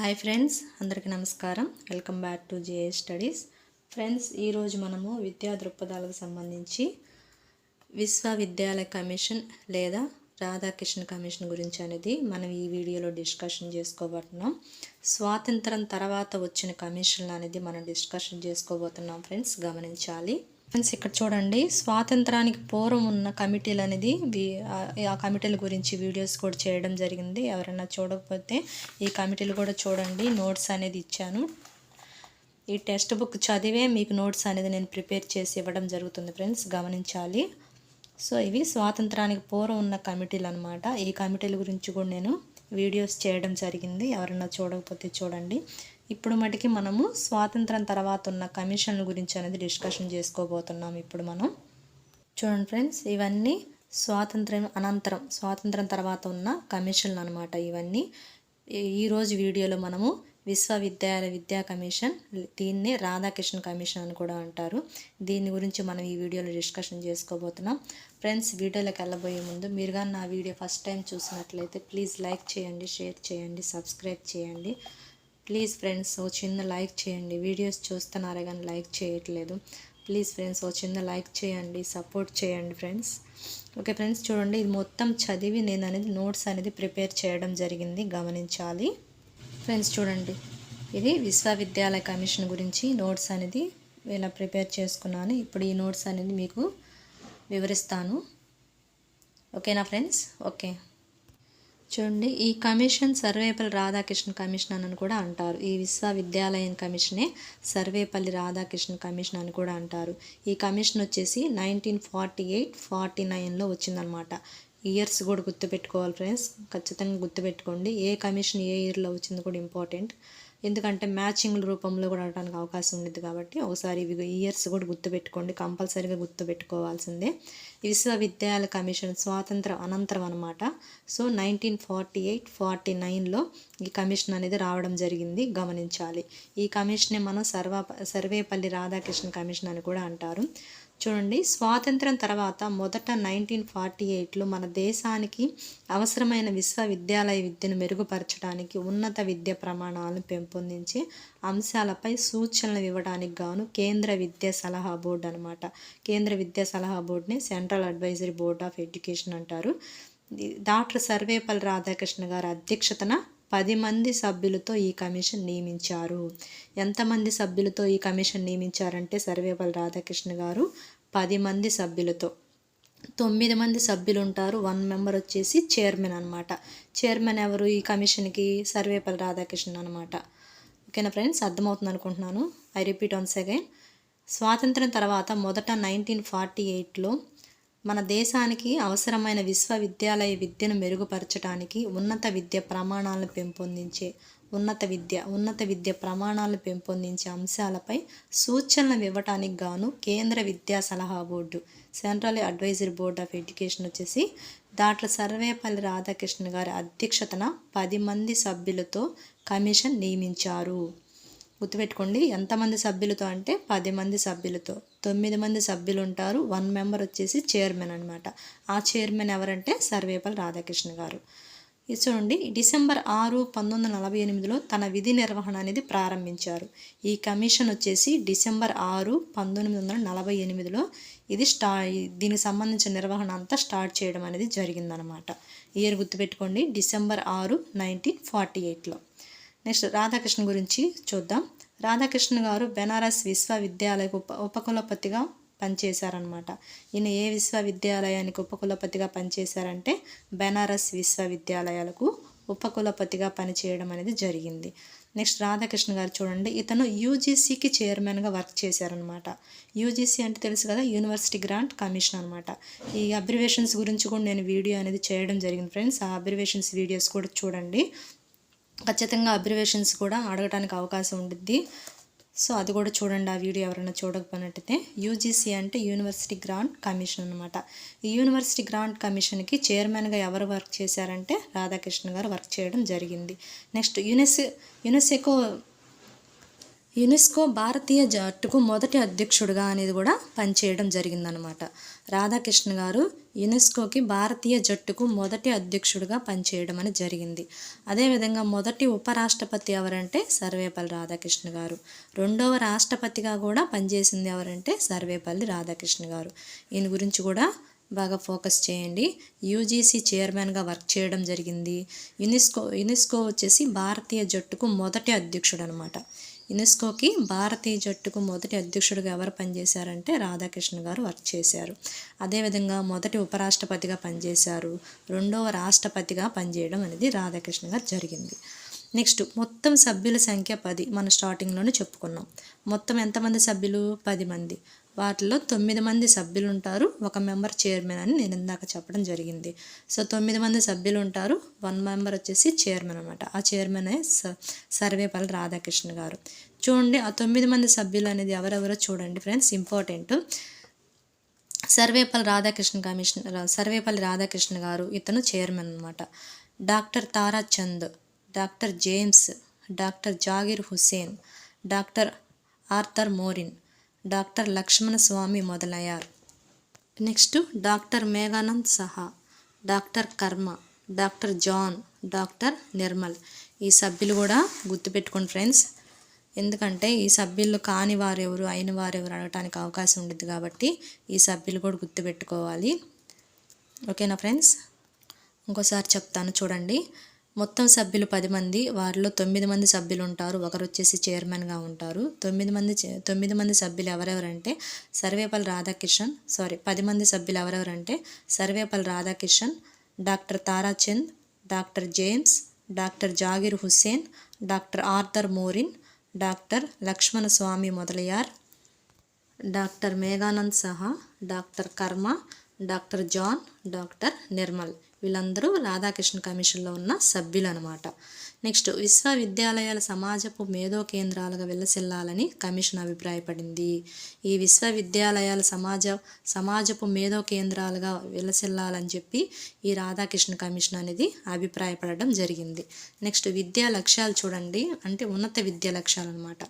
Hi friends, అందరికీ నమస్కారం. Welcome back to JA studies. Friends, ఈరోజు మనము విద్యా దృక్పథాలకు సంబంధించి విశ్వవిద్యాలయ కమిషన్ లేదా రాధాకృష్ణ కమిషన్ గురించి అనేది మనం ఈ వీడియోలో డిస్కషన్ చేసుకోబోతున్నాం. స్వాతంత్రం తర్వాత వచ్చిన కమిషన్లు అనేది మనం డిస్కషన్ చేసుకోబోతున్నాం. ఫ్రెండ్స్ గమనించాలి. ఫ్రెండ్స్, ఇక్కడ చూడండి, స్వాతంత్రానికి పూర్వం ఉన్న కమిటీలు అనేది ఆ కమిటీల గురించి వీడియోస్ కూడా చేయడం జరిగింది. ఎవరైనా చూడకపోతే ఈ కమిటీలు కూడా చూడండి. నోట్స్ అనేది ఇచ్చాను. ఈ టెక్స్ట్ బుక్ చదివే మీకు నోట్స్ అనేది నేను ప్రిపేర్ చేసి ఇవ్వడం జరుగుతుంది. ఫ్రెండ్స్ గమనించాలి. సో ఇవి స్వాతంత్రానికి పూర్వం ఉన్న కమిటీలు అనమాట. ఈ కమిటీల గురించి కూడా నేను వీడియోస్ చేయడం జరిగింది. ఎవరైనా చూడకపోతే చూడండి. ఇప్పుడు మటుకి మనము స్వాతంత్రం తర్వాత ఉన్న కమిషన్ల గురించి అనేది డిస్కషన్ చేసుకోబోతున్నాం. ఇప్పుడు మనం చూడండి ఫ్రెండ్స్, ఇవన్నీ స్వాతంత్రం తర్వాత ఉన్న కమిషన్లు అనమాట. ఇవన్నీ ఈరోజు వీడియోలో మనము విశ్వవిద్యాలయ విద్యా కమిషన్, దీన్నే రాధాకృష్ణ కమిషన్ అని కూడా అంటారు. దీని గురించి మనం ఈ వీడియోలో డిస్కషన్ చేసుకోబోతున్నాం. ఫ్రెండ్స్, వీడియోలోకి వెళ్ళబోయే ముందు మీరు కానీ నా వీడియో ఫస్ట్ టైం చూసినట్లయితే ప్లీజ్ లైక్ చేయండి, షేర్ చేయండి, సబ్స్క్రైబ్ చేయండి. ప్లీజ్ ఫ్రెండ్స్, ఓ చిన్న లైక్ చేయండి. వీడియోస్ చూస్తున్నారే కానీ లైక్ చేయట్లేదు. ప్లీజ్ ఫ్రెండ్స్, ఓ చిన్న లైక్ చేయండి, సపోర్ట్ చేయండి ఫ్రెండ్స్. ఓకే ఫ్రెండ్స్, చూడండి, ఇది మొత్తం చదివి నేను అనేది నోట్స్ అనేది ప్రిపేర్ చేయడం జరిగింది. గమనించాలి. ఫ్రెండ్స్ చూడండి, ఇది విశ్వవిద్యాలయ కమిషన్ గురించి నోట్స్ అనేది ఇలా ప్రిపేర్ చేసుకున్నాను. ఇప్పుడు ఈ నోట్స్ అనేది మీకు వివరిస్తాను. ఓకేనా ఫ్రెండ్స్? ఓకే. చూడండి, ఈ కమిషన్ సర్వేపల్లి రాధాకృష్ణ కమిషన్ అని కూడా అంటారు. ఈ విశ్వవిద్యాలయం కమిషనే సర్వేపల్లి రాధాకృష్ణ కమిషన్ అని కూడా అంటారు. ఈ కమిషన్ వచ్చేసి 1948-49లో వచ్చిందనమాట. ఇయర్స్ కూడా గుర్తుపెట్టుకోవాలి ఫ్రెండ్స్, ఖచ్చితంగా గుర్తుపెట్టుకోండి. ఏ కమిషన్ ఏ ఇయర్లో వచ్చింది కూడా ఇంపార్టెంట్. ఎందుకంటే మ్యాచింగ్ రూపంలో కూడా అడగడానికి అవకాశం ఉండేది కాబట్టి ఒకసారి ఇవి ఇయర్స్ కూడా గుర్తుపెట్టుకోండి, కంపల్సరీగా గుర్తుపెట్టుకోవాల్సిందే. విశ్వవిద్యాలయ కమిషన్ స్వాతంత్రం అనంతరం అనమాట. సో 1948-49లో ఈ కమిషన్ అనేది రావడం జరిగింది. గమనించాలి. ఈ కమిషనే మనం సర్వేపల్లి రాధాకృష్ణ కమిషన్ అని కూడా అంటారు. చూడండి, స్వాతంత్రం తర్వాత మొదట 1948లో మన దేశానికి అవసరమైన విశ్వవిద్యాలయ విద్యను మెరుగుపరచడానికి, ఉన్నత విద్య ప్రమాణాలను పెంపొందించే అంశాలపై సూచనలు ఇవ్వడానికి గాను కేంద్ర విద్యా సలహా బోర్డు అనమాట. కేంద్ర విద్యా సలహా బోర్డుని central advisory board of education అంటారు. డాక్టర్ సర్వేపల్లి రాధాకృష్ణ గారి అధ్యక్షతన 10 మంది సభ్యులతో ఈ కమిషన్ నియమించారు. ఎంతమంది సభ్యులతో ఈ కమిషన్ నియమించారంటే సర్వేపల్లి రాధాకృష్ణ గారు 10 మంది సభ్యులతో. 9 మంది సభ్యులు ఉంటారు. 1 మెంబర్ వచ్చేసి చైర్మన్ అనమాట. చైర్మన్ ఎవరు ఈ కమిషన్కి? సర్వేపల్లి రాధాకృష్ణ అనమాట. ఓకేనా ఫ్రెండ్స్, అర్థమవుతుంది అనుకుంటున్నాను. I repeat once again. స్వాతంత్రం తర్వాత మొదట 1948లో మన దేశానికి అవసరమైన విశ్వవిద్యాలయ విద్యను మెరుగుపరచడానికి, ఉన్నత విద్య ప్రమాణాలను పెంపొందించే ఉన్నత విద్య ప్రమాణాలను పెంపొందించే అంశాలపై సూచనలు ఇవ్వటానికి గాను కేంద్ర విద్యా సలహా board, central advisory board of education వచ్చేసి డాక్టర్ సర్వేపల్లి రాధాకృష్ణ గారి అధ్యక్షతన 10 మంది సభ్యులతో కమిషన్ నియమించారు. గుర్తుపెట్టుకోండి, ఎంతమంది సభ్యులతో అంటే 10 మంది సభ్యులతో. 9 మంది సభ్యులు ఉంటారు. 1 మెంబర్ వచ్చేసి చైర్మన్ అనమాట. ఆ చైర్మన్ ఎవరంటే సర్వేపల్లి రాధాకృష్ణ గారు. ఇది చూడండి, డిసెంబర్ 6, 1948లో తన విధి నిర్వహణ అనేది ప్రారంభించారు. ఈ కమిషన్ వచ్చేసి డిసెంబర్ 6, 1948లో దీనికి సంబంధించిన నిర్వహణ అంతా స్టార్ట్ చేయడం అనేది జరిగిందనమాట. ఇయర్ గుర్తుపెట్టుకోండి, డిసెంబర్ 6, 1948లో. నెక్స్ట్ రాధాకృష్ణ గురించి చూద్దాం. రాధాకృష్ణ గారు బెనారస్ విశ్వవిద్యాలయకు ఉపకులపతిగా పనిచేశారనమాట. ఈయన ఏ విశ్వవిద్యాలయానికి ఉపకులపతిగా పనిచేశారంటే బెనారస్ విశ్వవిద్యాలయాలకు ఉపకులపతిగా పనిచేయడం అనేది జరిగింది. నెక్స్ట్ రాధాకృష్ణ గారు చూడండి, ఇతను యూజీసీకి చైర్మన్గా వర్క్ చేశారనమాట. యూజీసీ అంటే తెలుసు కదా, యూనివర్సిటీ గ్రాంట్ కమిషన్ అనమాట. ఈ అబ్రివేషన్స్ గురించి కూడా నేను వీడియో అనేది చేయడం జరిగింది ఫ్రెండ్స్. ఆ అబ్రివేషన్స్ వీడియోస్ కూడా చూడండి. ఖచ్చితంగా అబ్రివేషన్స్ కూడా అడగడానికి అవకాశం ఉంటుంది. సో అది కూడా చూడండి. ఆ వీడియో ఎవరైనా చూడకపోయినట్టయితే. యూజీసీ అంటే యూనివర్సిటీ గ్రాంట్ కమిషన్ అనమాట. ఈ యూనివర్సిటీ గ్రాంట్ కమిషన్కి చైర్మన్గా ఎవరు వర్క్ చేశారంటే రాధాకృష్ణ గారు వర్క్ చేయడం జరిగింది. నెక్స్ట్ యునెస్కో భారతీయ జట్టుకు మొదటి అధ్యక్షుడిగా అనేది కూడా పనిచేయడం జరిగిందనమాట. రాధాకృష్ణ గారు యునెస్కోకి భారతీయ జట్టుకు మొదటి అధ్యక్షుడిగా పనిచేయడం అని జరిగింది. అదేవిధంగా మొదటి ఉపరాష్ట్రపతి ఎవరంటే సర్వేపల్లి రాధాకృష్ణ గారు. రెండవ రాష్ట్రపతిగా కూడా పనిచేసింది ఎవరంటే సర్వేపల్లి రాధాకృష్ణ గారు. ఈయన గురించి కూడా బాగా ఫోకస్ చేయండి. యూజీసీ చైర్మన్గా వర్క్ చేయడం జరిగింది. యునెస్కో వచ్చేసి భారతీయ జట్టుకు మొదటి అధ్యక్షుడు అనమాట. యునెస్కోకి భారతీయ జట్టుకు మొదటి అధ్యక్షుడిగా ఎవరు పనిచేశారంటే రాధాకృష్ణ గారు వర్క్ చేశారు. అదేవిధంగా మొదటి ఉపరాష్ట్రపతిగా పనిచేశారు. రెండవ రాష్ట్రపతిగా పనిచేయడం అనేది రాధాకృష్ణ గారు జరిగింది. నెక్స్ట్ మొత్తం సభ్యుల సంఖ్య 10 మనం స్టార్టింగ్లోనే చెప్పుకున్నాం. మొత్తం ఎంతమంది సభ్యులు? 10 మంది. వాటిలో 9 మంది సభ్యులు ఉంటారు, 1 మెంబర్ చైర్మన్ అని నేను ఇందాక చెప్పడం జరిగింది. సో 9 మంది సభ్యులు ఉంటారు, 1 మెంబర్ వచ్చేసి చైర్మన్ అనమాట. ఆ చైర్మన్ సర్వేపల్లి రాధాకృష్ణ గారు. చూడండి ఆ 9 మంది సభ్యులు అనేది ఎవరెవరో చూడండి ఫ్రెండ్స్, ఇంపార్టెంట్. సర్వేపల్లి రాధాకృష్ణ గారు ఇతను చైర్మన్ అనమాట. Doctor Tara Chand, doctor James, doctor Zakir Hussain, doctor Arthur Morin, doctor Lakshmana Swami మొదలయ్యారు. Next doctor Meghnad Saha, doctor కర్మ, డాక్టర్ జాన్, డాక్టర్ నిర్మల్. ఈ సభ్యులు కూడా గుర్తుపెట్టుకోండి ఫ్రెండ్స్, ఎందుకంటే ఈ సభ్యులు కాని వారెవరు అయిన వారెవరు అడగటానికి అవకాశం ఉంటుంది కాబట్టి ఈ సభ్యులు కూడా గుర్తుపెట్టుకోవాలి. ఓకేనా ఫ్రెండ్స్? ఇంకోసారి చెప్తాను చూడండి. మొత్తం సభ్యులు 10 మంది, వారిలో 9 మంది సభ్యులు ఉంటారు, ఒకరు వచ్చేసి చైర్మన్గా ఉంటారు. 9 మంది సభ్యులు ఎవరెవరంటే 10 మంది సభ్యులు ఎవరెవరంటే Sarvepalli Radhakrishnan, doctor Tarachand, doctor James, doctor Zakir Hussain, doctor Arthur Morin, doctor Lakshmana Swami మొదలయ్యార్, డాక్టర్ మేఘానంద్ సహా, డాక్టర్ కర్మ, డాక్టర్ జాన్, డాక్టర్ నిర్మల్. వీళ్ళందరూ రాధాకృష్ణ కమిషన్లో ఉన్న సభ్యులు అనమాట. నెక్స్ట్ విశ్వవిద్యాలయాల సమాజపు మేధో కేంద్రాలుగా విలసిల్లాలని కమిషన్ అభిప్రాయపడింది. ఈ విశ్వవిద్యాలయాల సమాజపు మేధో కేంద్రాలుగా విలసిల్లాలని చెప్పి ఈ రాధాకృష్ణ కమిషన్ అనేది అభిప్రాయపడడం జరిగింది. నెక్స్ట్ విద్యా లక్ష్యాలు చూడండి, అంటే ఉన్నత విద్యా లక్ష్యాలు అనమాట.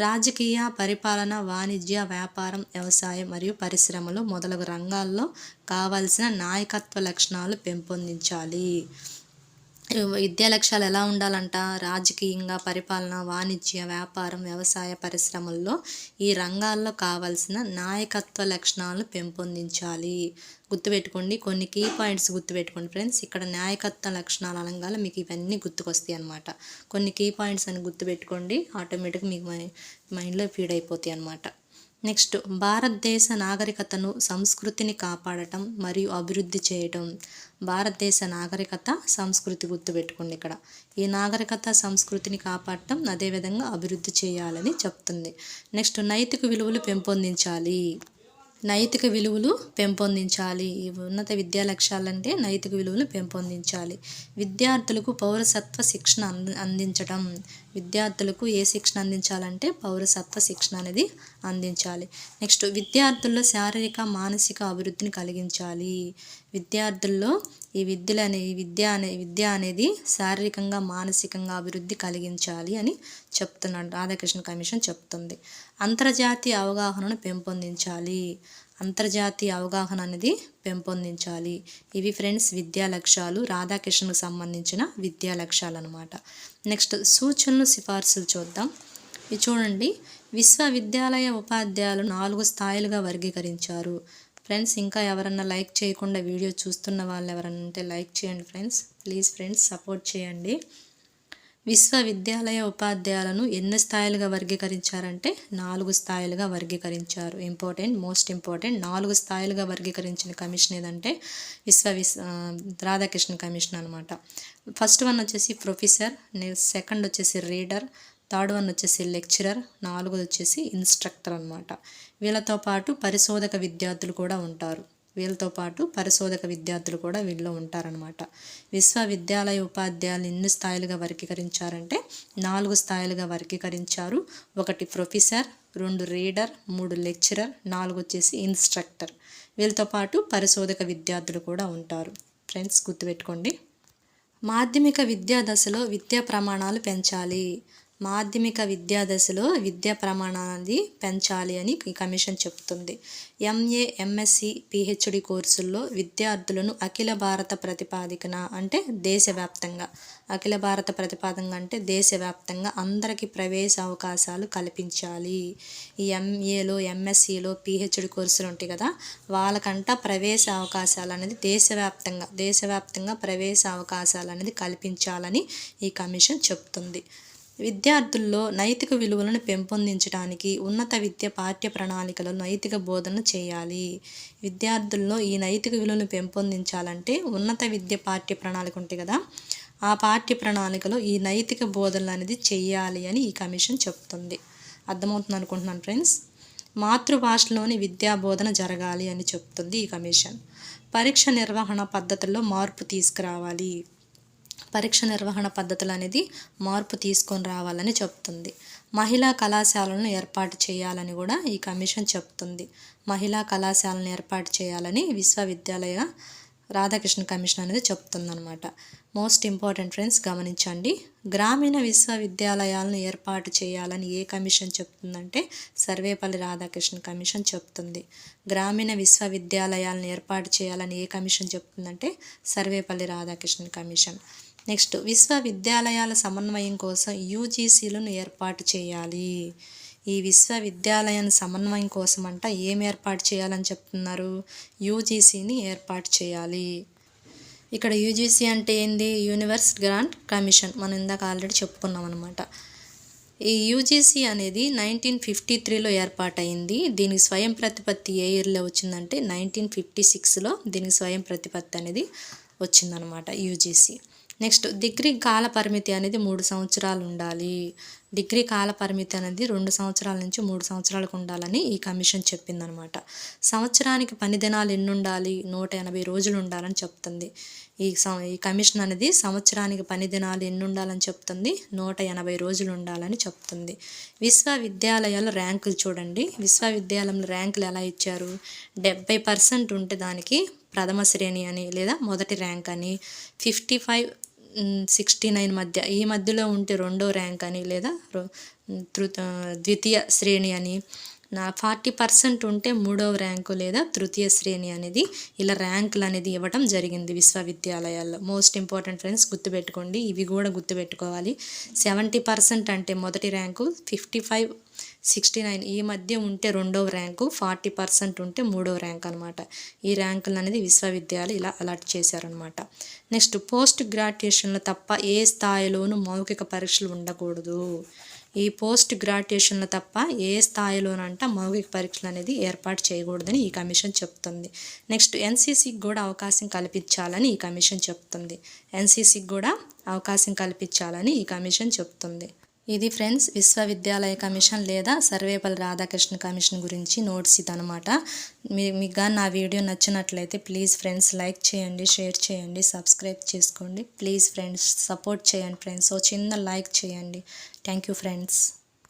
రాజకీయ, పరిపాలన, వాణిజ్య, వ్యాపారం, వ్యవసాయం మరియు పరిశ్రమలు మొదలగు రంగాల్లో కావాల్సిన నాయకత్వ లక్షణాలు పెంపొందించాలి. విద్యా లక్ష్యాలు ఎలా ఉండాలంట? రాజకీయంగా, పరిపాలన, వాణిజ్య, వ్యాపారం, వ్యవసాయ, పరిశ్రమల్లో ఈ రంగాల్లో కావాల్సిన నాయకత్వ లక్షణాలను పెంపొందించాలి. గుర్తుపెట్టుకోండి, కొన్ని కీ పాయింట్స్ గుర్తుపెట్టుకోండి ఫ్రెండ్స్. ఇక్కడ నాయకత్వ లక్షణాలు అనగానే మీకు ఇవన్నీ గుర్తుకొస్తాయి అన్నమాట. కొన్ని కీ పాయింట్స్ అని గుర్తుపెట్టుకోండి, ఆటోమేటిక్గా మీకు మైండ్లో ఫీడ్ అయిపోతాయి అన్నమాట. నెక్స్ట్ భారతదేశ నాగరికతను, సంస్కృతిని కాపాడటం మరియు అభివృద్ధి చేయటం. భారతదేశ నాగరికత, సంస్కృతి గుర్తుపెట్టుకోండి ఇక్కడ. ఈ నాగరికత, సంస్కృతిని కాపాడటం, అదేవిధంగా అభివృద్ధి చేయాలని చెప్తుంది. నెక్స్ట్ నైతిక విలువలు పెంపొందించాలి. నైతిక విలువలు పెంపొందించాలి. ఈ ఉన్నత విద్యా లక్ష్యాలంటే నైతిక విలువలు పెంపొందించాలి. విద్యార్థులకు పౌరసత్వ శిక్షణ అందించడం. విద్యార్థులకు ఏ శిక్షణ అందించాలంటే పౌరసత్వ శిక్షణ అనేది అందించాలి. నెక్స్ట్ విద్యార్థుల్లో శారీరక, మానసిక అభివృద్ధిని కలిగించాలి. విద్యార్థుల్లో ఈ విద్య అనేది శారీరకంగా, మానసికంగా అభివృద్ధి కలిగించాలి అని చెప్తున్నాడు రాధాకృష్ణ కమిషన్ చెప్తుంది. అంతర్జాతీయ అవగాహనను పెంపొందించాలి. అంతర్జాతీయ అవగాహన అనేది పెంపొందించాలి. ఇవి ఫ్రెండ్స్ విద్యా లక్ష్యాలు, రాధాకృష్ణకు సంబంధించిన విద్యా లక్ష్యాలు అనమాట. నెక్స్ట్ సూచనలు, సిఫార్సులు చూద్దాం. ఇది చూడండి, విశ్వవిద్యాలయ ఉపాధ్యాయులు 4 స్థాయిలుగా వర్గీకరించారు. ఫ్రెండ్స్ ఇంకా ఎవరన్నా లైక్ చేయకుండా వీడియో చూస్తున్న వాళ్ళు ఎవరన్నా ఉంటే లైక్ చేయండి ఫ్రెండ్స్, ప్లీజ్ ఫ్రెండ్స్ సపోర్ట్ చేయండి. విశ్వవిద్యాలయ ఉపాధ్యాయులను ఎన్ని స్థాయిలుగా వర్గీకరించారంటే 4 స్థాయిలుగా వర్గీకరించారు. మోస్ట్ ఇంపార్టెంట్ 4 స్థాయిలుగా వర్గీకరించిన కమిషన్ ఏదంటే రాధాకృష్ణ కమిషన్ అనమాట. ఫస్ట్ వన్ వచ్చేసి ప్రొఫెసర్, సెకండ్ వచ్చేసి రీడర్, థర్డ్ వన్ వచ్చేసి లెక్చరర్, 4వది వచ్చేసి ఇన్స్ట్రక్టర్ అనమాట. వీళ్ళతో పాటు పరిశోధక విద్యార్థులు కూడా ఉంటారు. వీళ్ళలో ఉంటారనమాట. విశ్వవిద్యాలయ ఉపాధ్యాయులు ఎన్ని స్థాయిలుగా వర్గీకరించారంటే 4 స్థాయిలుగా వర్గీకరించారు. 1 ప్రొఫెసర్, 2 రీడర్, 3 లెక్చరర్, 4 వచ్చేసి ఇన్స్ట్రక్టర్. వీళ్ళతో పాటు పరిశోధక విద్యార్థులు కూడా ఉంటారు. ఫ్రెండ్స్ గుర్తుపెట్టుకోండి. మాధ్యమిక విద్యా దశలో విద్యా ప్రమాణాలు పెంచాలి. మాధ్యమిక విద్యా దశలో విద్యా ప్రమాణాన్ని పెంచాలి అని ఈ కమిషన్ చెప్తుంది. ఎంఏ, ఎంఎస్సి, పిహెచ్డి కోర్సుల్లో విద్యార్థులను అఖిల భారత ప్రతిపాదికన అంటే దేశవ్యాప్తంగా, అఖిల భారత ప్రతిపాదన అంటే దేశవ్యాప్తంగా అందరికీ ప్రవేశ అవకాశాలు కల్పించాలి. ఈ ఎంఏలో, ఎంఎస్సిలో, పిహెచ్డి కోర్సులు ఉంటాయి కదా, వాళ్ళకంట ప్రవేశ అవకాశాలు అనేది దేశవ్యాప్తంగా ప్రవేశ అవకాశాలు అనేది కల్పించాలని ఈ కమిషన్ చెప్తుంది. విద్యార్థుల్లో నైతిక విలువలను పెంపొందించడానికి ఉన్నత విద్య పాఠ్య ప్రణాళికలో నైతిక బోధన చేయాలి. విద్యార్థుల్లో ఈ నైతిక విలువలను పెంపొందించాలంటే ఉన్నత విద్య పాఠ్య ప్రణాళిక ఉంటుంది కదా, ఆ పాఠ్య ప్రణాళికలో ఈ నైతిక బోధనలు అనేది చేయాలి అని ఈ కమిషన్ చెప్తుంది. అర్థమవుతుంది అనుకుంటున్నాను ఫ్రెండ్స్. మాతృభాషలోని విద్యా బోధన జరగాలి అని చెప్తుంది ఈ కమిషన్. పరీక్ష నిర్వహణ పద్ధతుల్లో మార్పు తీసుకురావాలి. పరీక్ష నిర్వహణ పద్ధతులు అనేది మార్పు తీసుకొని రావాలని చెప్తుంది. మహిళా కళాశాలను ఏర్పాటు చేయాలని కూడా ఈ కమిషన్ చెప్తుంది. మహిళా కళాశాలను ఏర్పాటు చేయాలని విశ్వవిద్యాలయ రాధాకృష్ణ కమిషన్ అనేది చెప్తుందన్నమాట. మోస్ట్ ఇంపార్టెంట్ ఫ్రెండ్స్, గమనించండి. గ్రామీణ విశ్వవిద్యాలయాలను ఏర్పాటు చేయాలని ఏ కమిషన్ చెప్తుందంటే సర్వేపల్లి రాధాకృష్ణ కమిషన్ చెప్తుంది. గ్రామీణ విశ్వవిద్యాలయాలను ఏర్పాటు చేయాలని ఏ కమిషన్ చెప్తుందంటే సర్వేపల్లి రాధాకృష్ణ కమిషన్. నెక్స్ట్, విశ్వవిద్యాలయాల సమన్వయం కోసం యూజీసీలను ఏర్పాటు చేయాలి. ఈ విశ్వవిద్యాలయాల సమన్వయం కోసం ఏం ఏర్పాటు చేయాలని చెప్తున్నారు? యూజీసీని ఏర్పాటు చేయాలి. ఇక్కడ యూజీసీ అంటే ఏంది? Universe grant commission. మనం ఇందాక ఆల్రెడీ చెప్పుకున్నాం అనమాట. ఈ యూజీసీ అనేది 1953లో ఏర్పాటైంది. దీనికి స్వయం ప్రతిపత్తి ఏ ఇయర్లో వచ్చిందంటే 1956లో దీనికి స్వయం ప్రతిపత్తి అనేది వచ్చిందనమాట యూజీసీ. నెక్స్ట్, డిగ్రీ కాల పరిమితి అనేది 3 సంవత్సరాలు ఉండాలి. డిగ్రీ కాల పరిమితి అనేది 2 సంవత్సరాల నుంచి 3 సంవత్సరాలకు ఉండాలని ఈ కమిషన్ చెప్పిందనమాట. సంవత్సరానికి పని దినాలు ఎన్ని ఉండాలి? 180 రోజులు ఉండాలని చెప్తుంది. ఈ కమిషన్ అనేది సంవత్సరానికి పని దినాలు ఎన్ని ఉండాలని చెప్తుంది? 180 రోజులు ఉండాలని చెప్తుంది. విశ్వవిద్యాలయాల ర్యాంకులు చూడండి. విశ్వవిద్యాలయంలో ర్యాంకులు ఎలా ఇచ్చారు? 70% ఉంటే దానికి ప్రథమ శ్రేణి అని లేదా మొదటి ర్యాంక్ అని, 55-69 ఈ మధ్యలో ఉంటే రెండో ర్యాంక్ అని లేదా ద్వితీయ శ్రేణి అని, 40% ఉంటే మూడవ ర్యాంకు లేదా తృతీయ శ్రేణి అనేది ఇలా ర్యాంకులు అనేది ఇవ్వడం జరిగింది విశ్వవిద్యాలయాల్లో. మోస్ట్ ఇంపార్టెంట్ ఫ్రెండ్స్, గుర్తుపెట్టుకోండి. ఇవి కూడా గుర్తుపెట్టుకోవాలి. 70% అంటే మొదటి ర్యాంకు, 55-69 ఈ మధ్య ఉంటే రెండవ ర్యాంకు, 40% ఉంటే మూడవ ర్యాంక్ అనమాట. ఈ ర్యాంకులు అనేది విశ్వవిద్యాలయాలు ఇలా అలాట్ చేశారనమాట. నెక్స్ట్, పోస్ట్ గ్రాడ్యుయేషన్లో తప్ప ఏ స్థాయిలోనూ మౌఖిక పరీక్షలు ఉండకూడదు. ఈ పోస్ట్ గ్రాడ్యుయేషన్లో తప్ప ఏ స్థాయిలోనంట మౌఖిక పరీక్షలు అనేది ఏర్పాటు చేయకూడదని ఈ కమిషన్ చెప్తుంది. నెక్స్ట్, ఎన్సీసీకి కూడా అవకాశం కల్పించాలని ఈ కమిషన్ చెప్తుంది. ఎన్సీసీకి కూడా అవకాశం కల్పించాలని ఈ కమిషన్ చెప్తుంది. ఇది ఫ్రెండ్స్ విశ్వవిద్యాలయ కమిషన్ లేదా సర్వేపల్లి రాధాకృష్ణ కమిషన్ గురించి నోట్స్ ఇదనమాట. మీకు కానీ నా వీడియో నచ్చినట్లయితే ప్లీజ్ ఫ్రెండ్స్ లైక్ చేయండి, షేర్ చేయండి, సబ్స్క్రైబ్ చేసుకోండి. ప్లీజ్ ఫ్రెండ్స్ సపోర్ట్ చేయండి ఫ్రెండ్స్. చిన్న లైక్ చేయండి. Thank you friends.